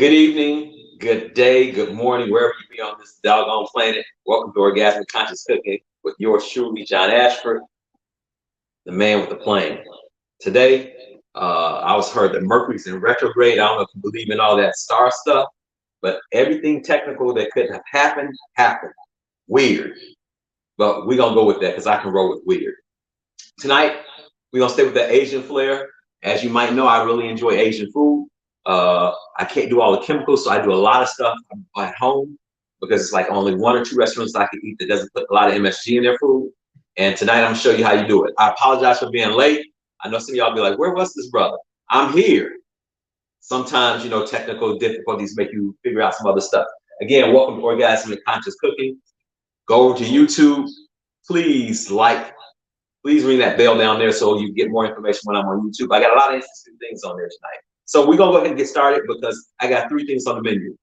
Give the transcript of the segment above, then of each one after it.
Good evening, good day, good morning, wherever you be on this doggone planet. Welcome to Orgasmic Conscious Cooking with yours truly, John Ashford, the man with the plan. Today, I was heard that Mercury's in retrograde. I don't know if you believe in all that star stuff, but everything technical that could have happened, happened. Weird. But we're going to go with that because I can roll with weird. Tonight, we're going to stay with the Asian flair. As you might know, I really enjoy Asian food. I can't do all the chemicals, so I do a lot of stuff at home because it's like only one or two restaurants I can eat that doesn't put a lot of MSG in their food. And tonight I'm gonna show you how you do it. I apologize for being late. I know some of y'all be like, where was this brother? I'm here. Sometimes, technical difficulties make you figure out some other stuff. Again, welcome to Orgasmic Conscious Cooking. Go over to YouTube. Please ring that bell down there so you get more information when I'm on YouTube. I got a lot of interesting things on there tonight. So we're gonna go ahead and get started because I got three things on the menu.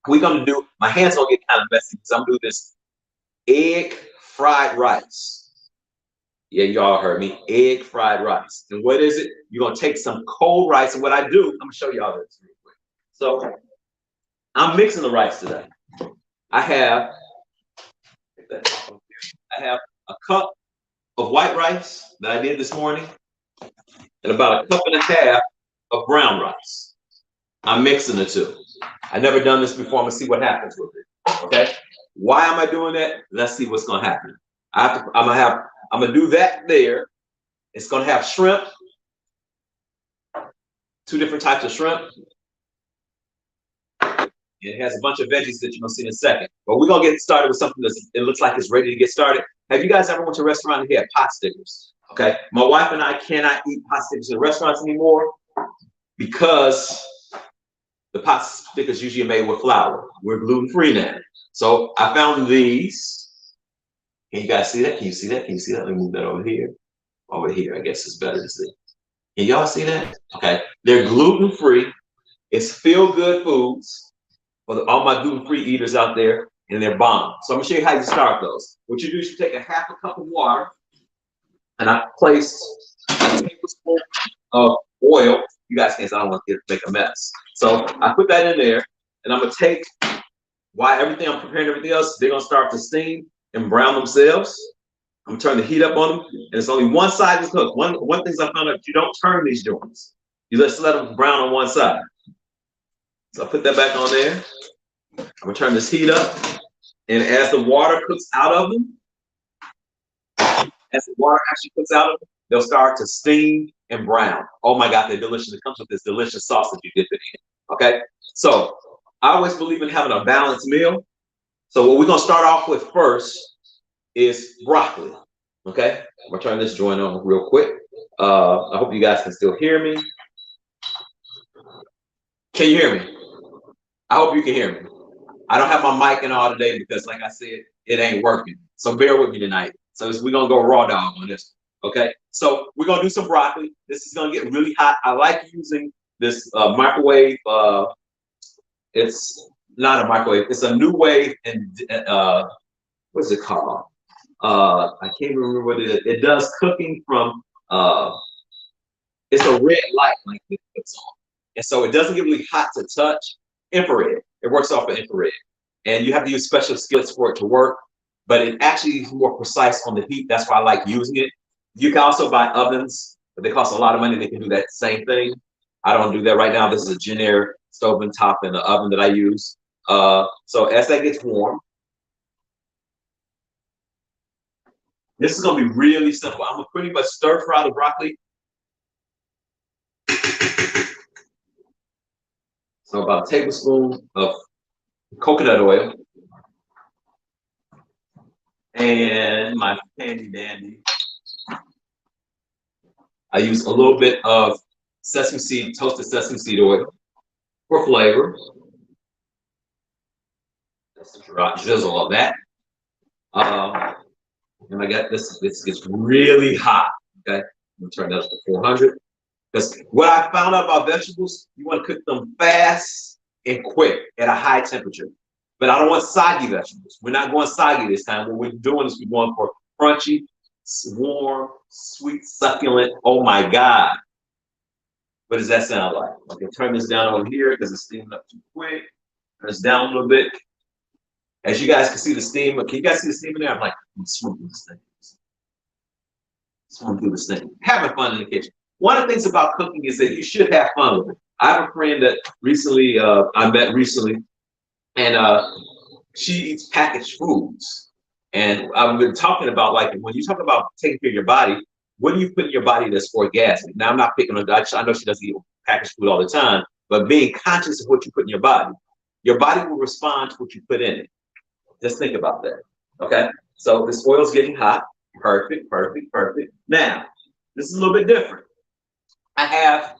We're gonna do, my hands gonna get kind of messy because I'm gonna do this egg fried rice. Yeah, y'all heard me, egg fried rice. And what is it? You're gonna take some cold rice, and what I do, I'm gonna show y'all this real quick. So I'm mixing the rice today. I have a cup of white rice that I did this morning, and about a cup and a half of brown rice. I'm mixing the two. I've never done this before. I'm gonna see what happens with it. Okay. Why am I doing that? Let's see what's gonna happen. I'm gonna do that there. It's gonna have shrimp, two different types of shrimp. It has a bunch of veggies that you're gonna see in a second. But we're gonna get started with something it looks like it's ready to get started. Have you guys ever went to a restaurant and had pot stickers? Okay. My wife and I cannot eat pot stickers in restaurants anymore because the pot stickers usually are made with flour. We're gluten-free now. So I found these. Can you guys see that? Can you see that? Can you see that? Let me move that over here. Over here, I guess it's better to see. Can y'all see that? Okay. They're gluten-free. It's feel-good foods for all my gluten-free eaters out there, and they're bomb. So I'm gonna show you how you start those. What you do is you take a half a cup of water, and I place a tablespoon of oil. You guys can't, so I don't want to make a mess. So I put that in there, and I'm gonna take, while I'm preparing everything else, they're gonna start to steam and brown themselves. I'm gonna turn the heat up on them, and it's only one side to cook. One thing I found out, you don't turn these joints. You just let them brown on one side. So I put that back on there. I'm gonna turn this heat up, and as the water cooks out of them, they'll start to steam and brown. Oh my God, they're delicious. It comes with this delicious sauce that you dip it in. Okay, so I always believe in having a balanced meal. So what we're gonna start off with first is broccoli. Okay, I'm gonna turn this joint on real quick. I hope you guys can still hear me. Can you hear me? I hope you can hear me. I don't have my mic in all today because, like I said, it ain't working. So bear with me tonight. So we're gonna go raw dog on this. Okay, so we're gonna do some broccoli. This is gonna get really hot. I like using this microwave. It's not a microwave. It's a new wave, and what's it called? I can't remember what it is. It does cooking from. It's a red light like this puts on, and so it doesn't get really hot to touch. Infrared. It works off of infrared, and you have to use special skillets for it to work. But it actually is more precise on the heat. That's why I like using it. You can also buy ovens, but they cost a lot of money. They can do that same thing. I don't do that right now. This is a Jenn-Air stove and top and the oven that I use. So as that gets warm, this is gonna be really simple. I'm gonna pretty much stir fry the broccoli. So about a tablespoon of coconut oil. And my handy dandy. I use a little bit of sesame seed, toasted sesame seed oil for flavor. Just a drop drizzle of that. And I got this gets really hot. Okay, I'm gonna turn that up to 400. Because what I found out about vegetables, you want to cook them fast and quick at a high temperature. But I don't want soggy vegetables. We're not going soggy this time. What we're doing is we're going for crunchy, warm, sweet, succulent. Oh my God. What does that sound like? Okay, turn this down over here because it's steaming up too quick. Turn this down a little bit. As you guys can see the steam, can you guys see the steam in there? I'm like, I'm swimming through this thing. Swimming through this thing. Having fun in the kitchen. One of the things about cooking is that you should have fun with it. I have a friend that recently, I met recently, and she eats packaged foods. And I've been talking about, like, when you talk about taking care of your body, what do you put in your body that's orgasmic? Now, I'm not picking on, I know she doesn't eat packaged food all the time, but being conscious of what you put in your body will respond to what you put in it. Just think about that, okay? So this oil's getting hot. Perfect, perfect, perfect. Now, this is a little bit different. I have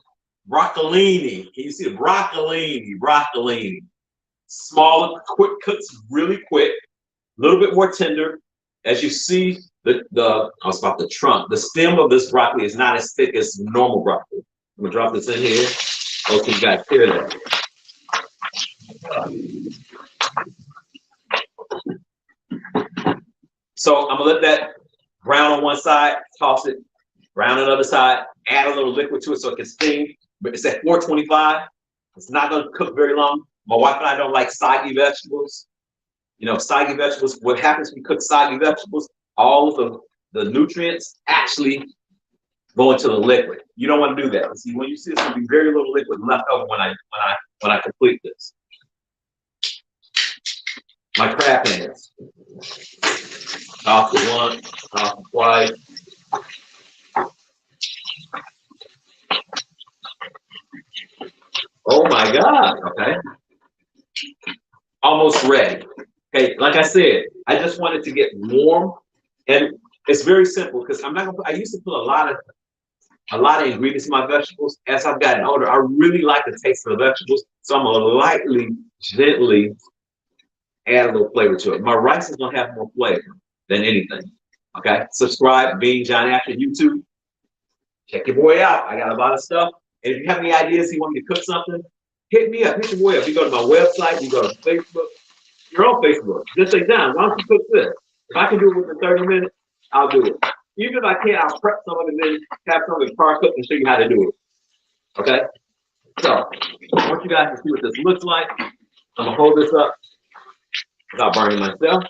broccolini. Can you see the broccolini? Broccolini. Smaller, quick, cooks really quick, a little bit more tender. As you see, I was about the trunk. The stem of this broccoli is not as thick as normal broccoli. I'm gonna drop this in here. Okay, you guys hear that? So I'm gonna let that brown on one side, toss it, brown on the other side, add a little liquid to it so it can steam. But it's at 425. It's not gonna cook very long. My wife and I don't like soggy vegetables. You know, soggy vegetables, what happens when you cook soggy vegetables, all of the nutrients actually go into the liquid. You don't want to do that. See, when you see, there's gonna be very little liquid left over when I complete this. My crab hands. Toss it once, toss it twice. Oh my God, okay. Almost ready. Okay, like I said, I just wanted to get warm, and it's very simple because I used to put a lot of ingredients in my vegetables. As I've gotten older, I really like the taste of the vegetables, so I'm gonna lightly, gently add a little flavor to it. My rice is gonna have more flavor than anything. Okay, subscribe, Being John Asher YouTube. Check your boy out. I got a lot of stuff. And if you have any ideas, you want me to cook something, hit me up. Hit your boy up. You go to my website. You go to Facebook. You're on Facebook. Just say, John, why don't you cook this? If I can do it within 30 minutes, I'll do it. Even if I can't, I'll prep some of it and then have some of the car cook and show you how to do it. Okay? So, I want you guys to see what this looks like. I'm going to hold this up without burning myself.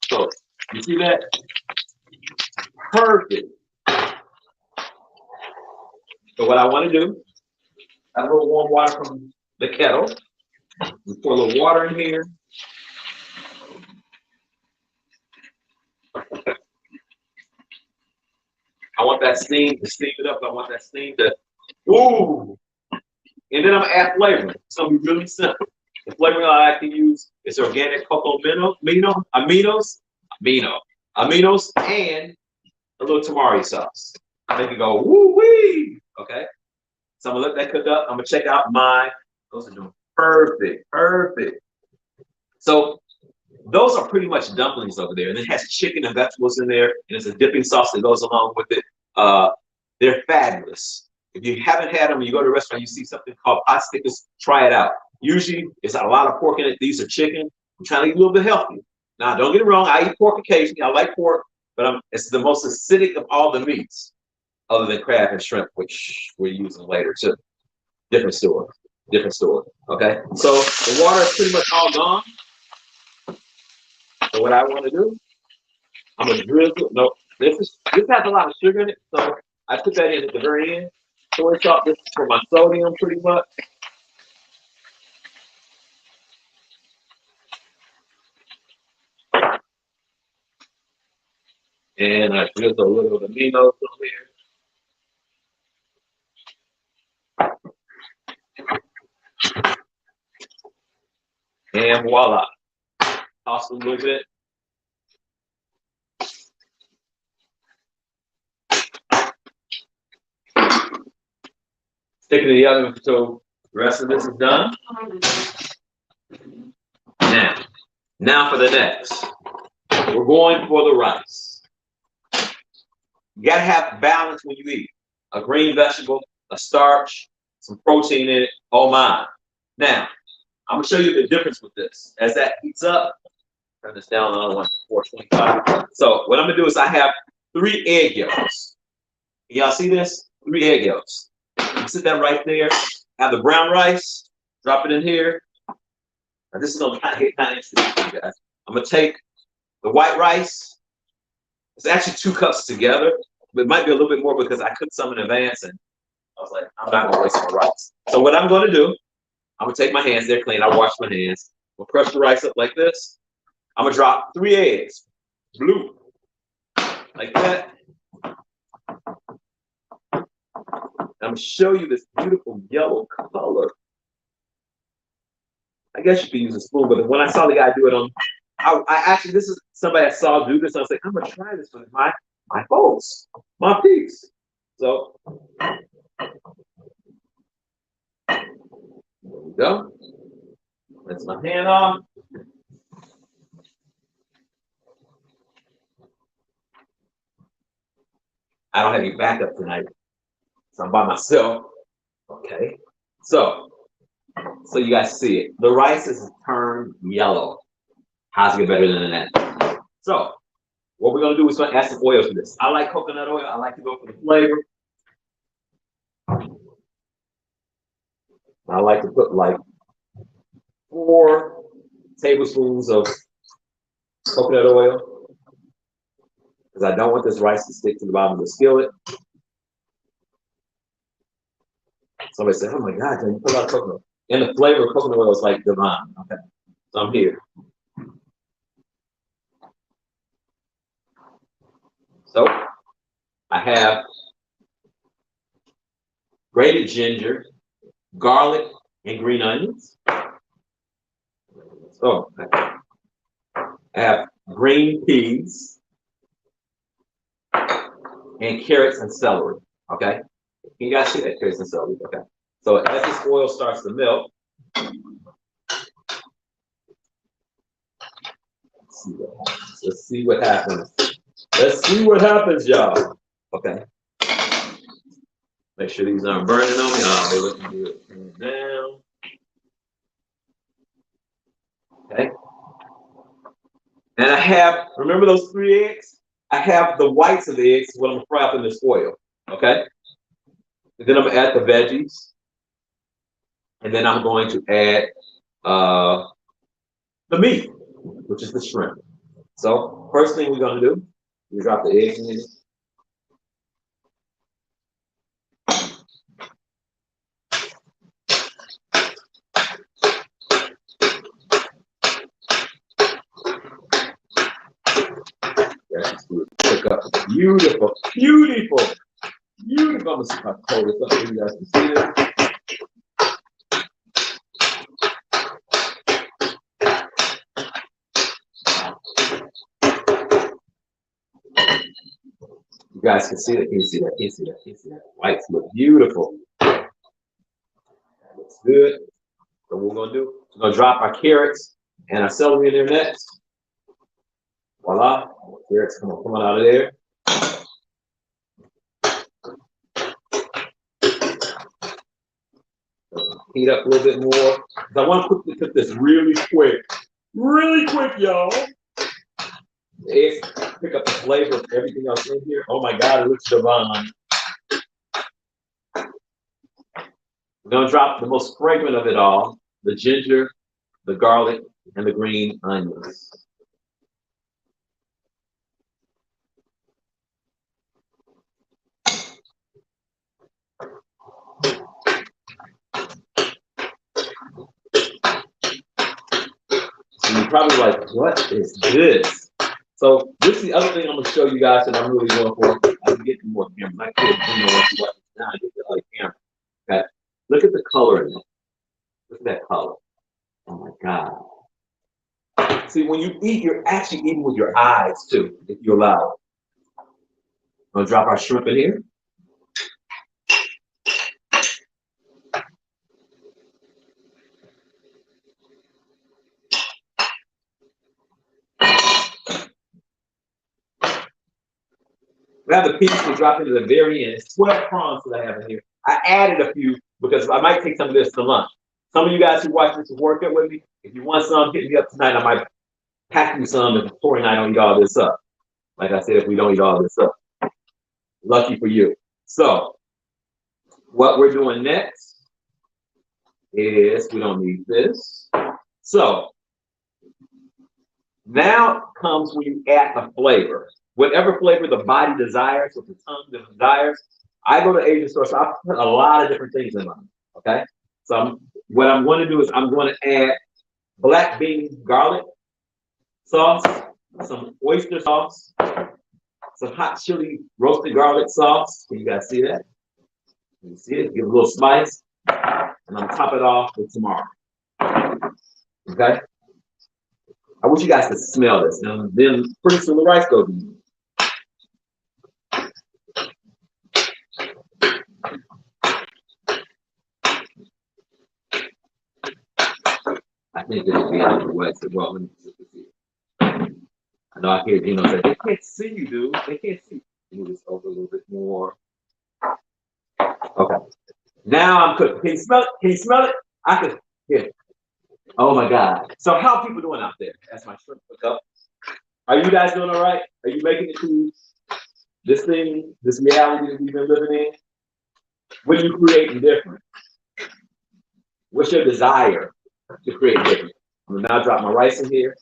So, you see that? Perfect. So what I want to do, I have a little warm water from the kettle. We pour a little water in here. I want that steam to steam it up. I want that steam to, ooh. And then I'm gonna add flavor. It's gonna be really simple. The flavor I like to use is organic cocoa aminos, and a little tamari sauce. I think you go woo wee. Okay. So I'm gonna let that cook up. I'm gonna check out those are doing perfect, perfect. So those are pretty much dumplings over there. And it has chicken and vegetables in there, and there's a dipping sauce that goes along with it. They're fabulous. If you haven't had them, you go to a restaurant, you see something called pot stickers, try it out. Usually, it's a lot of pork in it. These are chicken. I'm trying to eat a little bit healthy. Now, don't get me wrong. I eat pork occasionally. I like pork, but it's the most acidic of all the meats, other than crab and shrimp, which we're using later too. Different store. Okay. So the water is pretty much all gone. So what I want to do, I'm gonna drizzle. No, this has a lot of sugar in it, so I put that in at the very end. Soy salt. This is for my sodium, pretty much. And I drizzle a little of the aminos on there. And voila. Toss a little bit. Stick it in the oven until the rest of this is done. Now for the next. We're going for the rice. You gotta have balance when you eat. A green vegetable, a starch, some protein in it. Oh my. Now, I'm gonna show you the difference with this. As that heats up, turn this down another one, 425. So what I'm gonna do is I have 3 egg yolks. Y'all see this? 3 egg yolks. Sit that right there. Have the brown rice. Drop it in here. Now this is gonna kind of interesting for you guys. I'm gonna take the white rice. It's actually 2 cups together, but it might be a little bit more because I cooked some in advance, and I was like, I'm not gonna waste my rice. So what I'm gonna do, I'm gonna take my hands, they're clean. I washed my hands. I'm gonna crush the rice up like this. I'm gonna drop 3 eggs, blue, like that. I'm gonna show you this beautiful yellow color. I guess you could use a spoon, but when I saw the guy do it on, I actually, this is somebody I saw do this. I was like, I'm gonna try this with my folks, my peeps. So there we go. Rinse my hand off. I don't have any backup tonight, so I'm by myself. Okay, so you guys see it. The rice is turned yellow. How's it get better than that? So what we're gonna do is gonna add some oil to this. I like coconut oil. I like to go for the flavor. I like to put like 4 tablespoons of coconut oil because I don't want this rice to stick to the bottom of the skillet. Somebody said, "Oh my God, Jen, you put a lot of coconut." And the flavor of coconut oil is like divine. Okay, so I'm here. So I have grated ginger, garlic, and green onions. So I have green peas and carrots and celery. Okay, can you guys see that? Carrots and celery. Okay. So as this oil starts to melt, let's see what happens. Let's see what happens, y'all. Okay. Make sure these aren't burning on me. Oh, they're looking good. Turn it down. Okay. And I have, remember those 3 eggs? I have the whites of the eggs, what I'm gonna fry up in this oil. Okay. And then I'm gonna add the veggies. And then I'm going to add the meat, which is the shrimp. So first thing we're gonna do, we drop the eggs in here. Pick up beautiful, beautiful, beautiful. I'm gonna see if I can hold this up so you guys can see this. You guys can see that. Can you see that? Can you see that? Can you see that? Whites look beautiful. That looks good. So what we're gonna do, we're gonna drop our carrots and our celery in there next. Voila. Carrots come on out of there. Heat up a little bit more. I want to quickly cook this really quick. Really quick, y'all. The eggs pick up the flavor of everything else in here. Oh my God, it looks divine. We're gonna drop the most fragrant of it all, the ginger, the garlic, and the green onions. And you're probably like, what is this? So this is the other thing I'm gonna show you guys that I'm really going for. I'm getting more camera. My kids don't know what to watch now. I get the other camera. Okay. Look at the color in it. Look at that color. Oh my God. See, when you eat, you're actually eating with your eyes too, if you allow it. I'm gonna drop our shrimp in here. We have the peas to drop into the very end. It's 12 prawns that I have in here. I added a few because I might take some of this to lunch. Some of you guys who watch this will work it with me. If you want some, hit me up tonight. I might pack you some if Tori and I don't eat all this up. Like I said, if we don't eat all this up. Lucky for you. So What we're doing next is, we don't need this. So now comes when you add the flavor. Whatever flavor the body desires, what the tongue desires. I go to Asian stores, so I put a lot of different things in mine, okay? So what I'm going to do is I'm going to add black bean garlic sauce, some oyster sauce, some hot chili roasted garlic sauce. Can you guys see that? You see it? Give it a little spice. And I'm top it off with tamari. Okay? I want you guys to smell this. And then pretty soon the rice goes in. I think it'll be out of the west as well. Let me see. I know I hear Gino say, they can't see you, dude. They can't see you. Move this over a little bit more. Okay. Now I'm cooking. Can you smell it? Can you smell it? I can hear it. Oh my God. So how are people doing out there? That's my shrimp hookup. Are you guys doing all right? Are you making it through this thing, this reality that we've been living in? What are you creating different? What's your desire to create different? I'm gonna now drop my rice in here.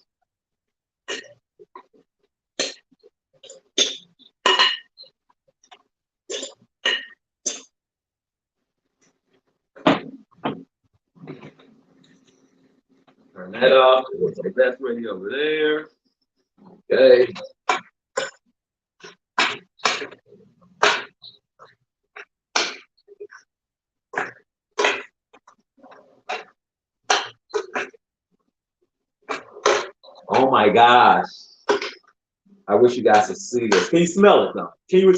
Turn that off. So that's ready over there. Okay. Oh my gosh. I wish you guys could see this. Can you smell it though? Can you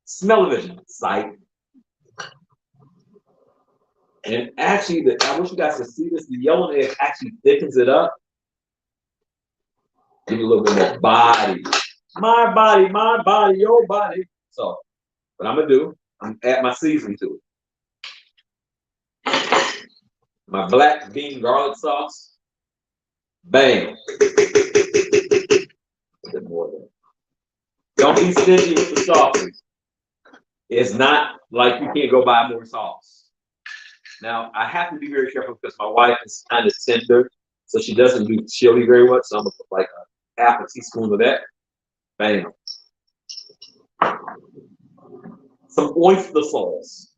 smell it? Sight. And actually, I wish you guys could see this. The yellow egg actually thickens it up. Give it a little bit more body. My body, your body. So, what I'm gonna do, I'm gonna add my seasoning to it. My black bean garlic sauce. Bam. A bit more there. Don't be stingy with the sauces. It's not like you can't go buy more sauce. Now, I have to be very careful because my wife is kind of tender, so she doesn't do chili very much. So I'm gonna put like a half a teaspoon of that. Bam. Some oyster sauce.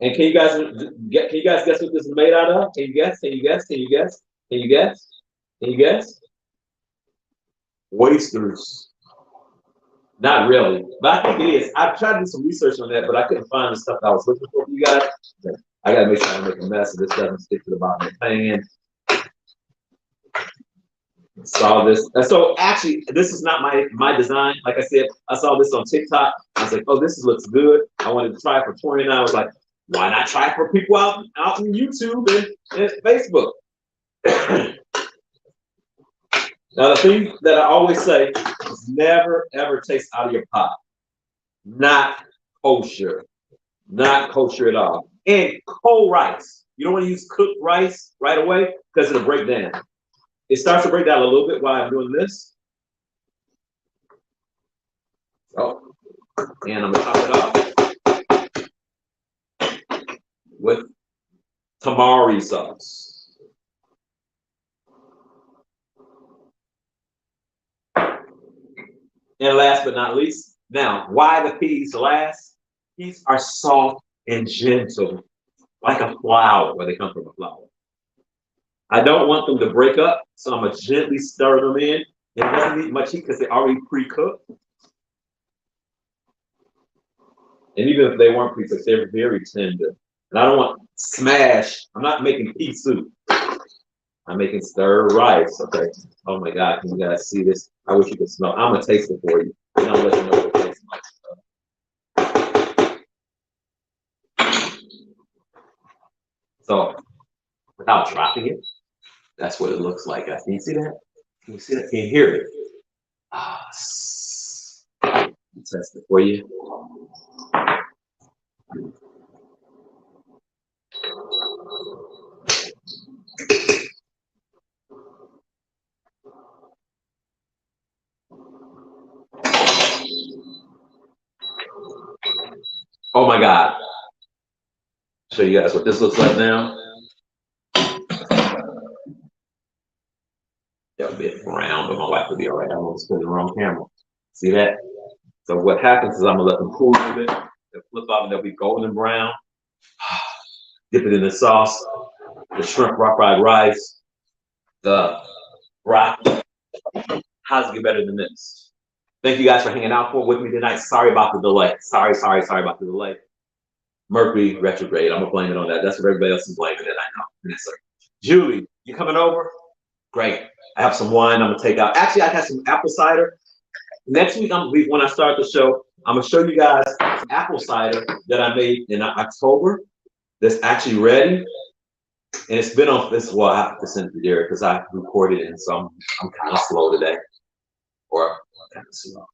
And can you guys guess what this is made out of? Can you guess? Can you guess? Can you guess? Can you guess? Can you guess? Oysters. Not really, but I think it is. I've tried to do some research on that, but I couldn't find the stuff I was looking for you guys. I gotta make sure I don't make a mess so this doesn't stick to the bottom of the pan. Saw this. And so actually, this is not my design. Like I said, I saw this on TikTok. I was like, oh, this looks good. I wanted to try it for 29. I was like, why not try it for people out in YouTube and Facebook? Now, the thing that I always say is never, ever taste out of your pot. Not kosher. Not kosher at all. And cold rice. You don't want to use cooked rice right away because it'll break down. It starts to break down a little bit while I'm doing this. Oh, and I'm going to top it off with tamari sauce. And last but not least, now, why the peas last? Peas are soft and gentle, like a flower, where they come from a flower. I don't want them to break up, so I'm going to gently stir them in. It doesn't need much heat because they're already pre-cooked. And even if they weren't pre-cooked, they're very tender. And I don't want smash. I'm not making pea soup. I'm making stir rice. Okay. Oh my God, can you guys see this? I wish you could smell. I'm gonna taste it for you. And I'll let you know what it tastes like. So, without dropping it, that's what it looks like. Can you see that? Can you see that? Can you hear it? I'll test it for you. Oh my God. Show you guys what this looks like now. They're a bit brown, but my wife will be all right. I'm going to put the wrong camera. See that? So what happens is I'm going to let them cool a little bit. They'll flip out and they'll be golden brown. Dip it in the sauce. The shrimp rock fried rice. The broccoli. How's it get better than this? Thank you guys for hanging out with me tonight. Sorry about the delay. Sorry about the delay. Mercury retrograde. I'm going to blame it on that. That's what everybody else is blaming it. I know. Yes, sir. Julie, you coming over? Great. I have some wine I'm going to take out. Actually, I have some apple cider. Next week, when I start the show, I'm going to show you guys some apple cider that I made in October that's actually ready. And it's been on this. Well, I have to send it to Derek because I recorded it, and so I'm kind of slow today. Or kind of slow.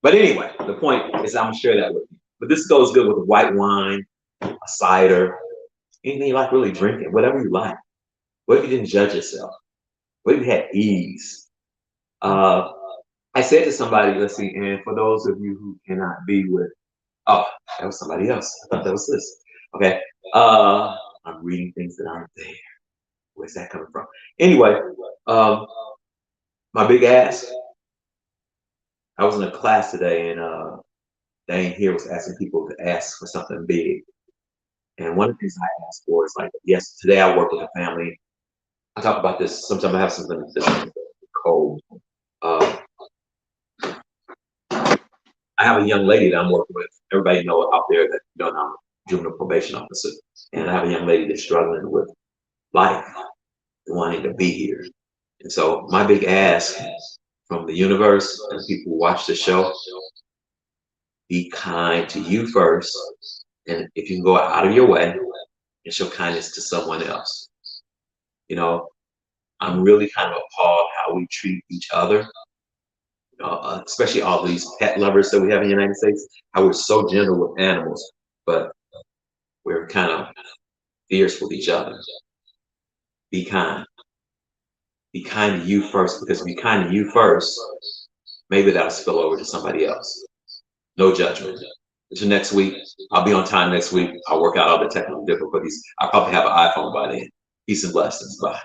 But anyway, the point is I'm going to share that with you. But this goes good with white wine, a cider, anything you like really drinking, whatever you like. What if you didn't judge yourself? What if you had ease? I said to somebody, let's see, and for those of you who cannot be with, oh, that was somebody else. I thought that was this. Okay. I'm reading things that aren't there. Where's that coming from? Anyway, my big ass. I was in a class today, and Dane here was asking people to ask for something big. And one of the things I asked for is like, yes, today I work with a family. I talk about this. Sometimes I have something that's cold. I have a young lady that I'm working with. Everybody know out there that I'm a juvenile probation officer. And I have a young lady that's struggling with life, wanting to be here. And so my big ask from the universe and people who watch the show, be kind to you first. And if you can go out of your way and show kindness to someone else. You know, I'm really kind of appalled how we treat each other. Especially all these pet lovers that we have in the United States, how we're so gentle with animals, but we're kind of fierce with each other. Be kind. Be kind to you first, because if you're kind to you first, maybe that'll spill over to somebody else. No judgment. Until next week, I'll be on time next week. I'll work out all the technical difficulties. I'll probably have an iPhone by then. Peace and blessings. Bye.